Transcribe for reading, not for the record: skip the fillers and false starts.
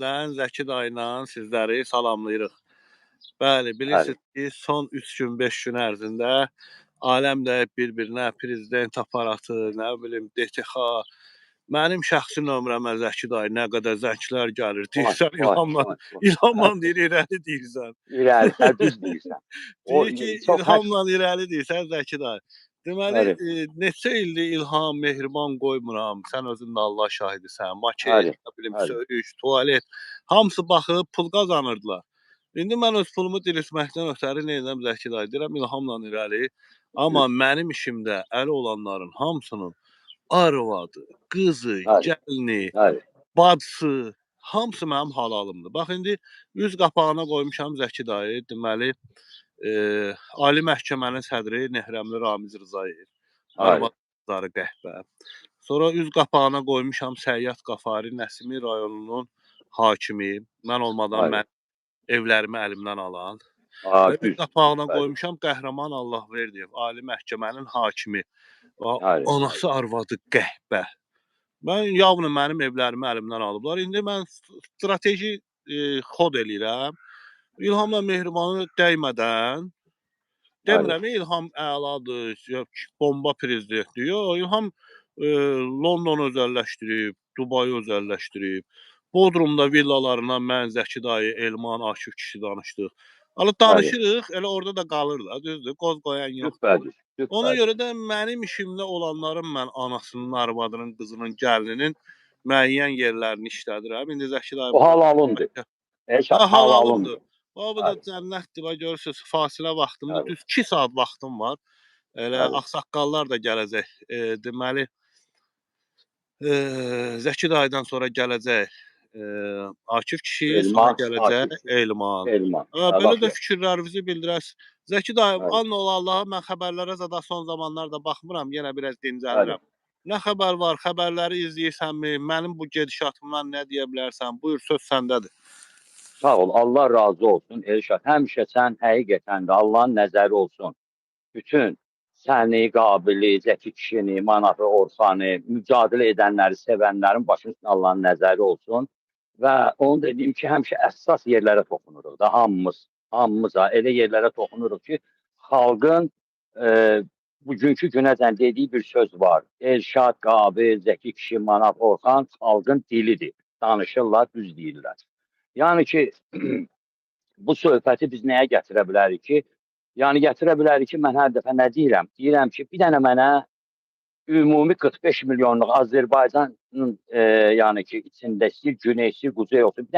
Dən Zəki dayla sizləri salamlayırıq. Bəli, Bəli. bilirsiniz ki, son 3 gün, 5 gün ərzində aləm də bir-birinə prezident aparatı, nə bilim, DTX, mənim şəxsi nömrəmə Zəki dayı nə qədər zənglər gəlir. Vay, Deyirsən vay, vay, vay. İlhamla deyir, irəli deyirsən. İrəli, düz deyirsən. O Deyir ki, çox İlhamla irəli deyirsən Zəki dayı. Deməli, Bəli, neçə ildir İlham, Mehriban qoymuram. Sən özün də Allah şahidisən. Maket, bəli, nə bilim, bəli. söyüş, tualet, hamısı baxıb pul qazanırdılar. İndi mən öz pulumu diriltməkdən ötəri neynəm Zəki dayı? Deyirəm İlhamla irəli. Amma Düz, mənim işimdə əli olanların hamısının arvadı, qızı, bəli, gəlini, bəli, bacısı, hamısı mənim halalımdır. Bax, indi üz qapağına qoymuşam Zəki dayı. Deməli, Ali Məhkəmənin sədri Nehrəmli Ramiz Rzayev, bəli, arvadları qəhbə. Sonra üz qapağına qoymuşam Səyyad Qafari, Nəsimi rayonunun hakimi. Mən olmadan bəli. evlərimi əlimdən alan. Və üz Düz, düz, qapağına bəli, qoymuşam Qəhrəman Allahverdiyev, Ali Məhkəmənin hakimi. Və bəli, bəli. anası arvadı qəhbə. Mən yavını mənim evlərimi əlimdən alıblar. İndi mən strateji xod eləyirəm. İlhamla Mehribanı dəymədən, Bəli, demirəm İlham əladır, bomba prezidentdir. Yox, İlham Londonu özəlləşdirib, Dubayı özəlləşdirib. Bodrumda villalarından mən, Zəki dayı, Elman, Akif kişi danışdıq. Hələ bəli. danışırıq, elə orada da qalır da, düzdür? Qoz qoyan yoxdur. Süpərdir, Ona görə süpərdir. də mənim işimdə olanların mən anasının, arvadının, qızının, gəlininin müəyyən yerlərini işlədirəm. İndi Zəki dayı O buna halalındır. Eşat, ha, halalımdır. halalındır. Bu da Bəli, cənnətdir. Bax görürsüz, fasilə vaxtımdır. bəli, Düz 2 saat vaxtım var. Elə bəli, ağsaqqallar da gələcək. Deməli, Zəki dayıdan sonra gələcək Akif kişi, sonra Elman, gələcək Akifdir. Elman. Elman, Belə lap də yaxşı. fikirlərinizi bildirəsiz. Zəki dayı, Bəli, and ola Allaha, mən xəbərlərə zada son zamanlarda baxmıram, yenə biraz bəli. dincəlirəm. Nə xəbər var? Xəbərləri izləyirsənmi? Mənim bu gedişatımdan nə deyə bilərsən? Buyur, söz səndədir. Sağ ol, Allah razı olsun Elşad. Həmişə sən həqiqətən də Allahın nəzəri olsun. Bütün səni, Qabili, Zəki kişini, Manafı, Orxanı, mücadilə edənləri, sevənlərin başının üstünə Allahın nəzəri olsun. Və onu dediyim ki, həmişə əsas yerlərə toxunuruq da hamımız, hamımıza elə yerlərə toxunuruq ki, xalqın bugünkü günəcən dediyi bir söz var. Elşad, Qabil, Zəki kişi, Manaf, Orxan xalqın dilidir. Danışırlar, düz deyirlər. Yəni ki, bu söhbəti biz nəyə gətirə bilərik ki, yəni gətirə bilərik ki, mən hər dəfə nə deyirəm? Deyirəm ki, bir dənə mənə ümumi 45 milyonluq Azərbaycanın yəni ki, içində istəyir, güney, istəyir, quzey olsun.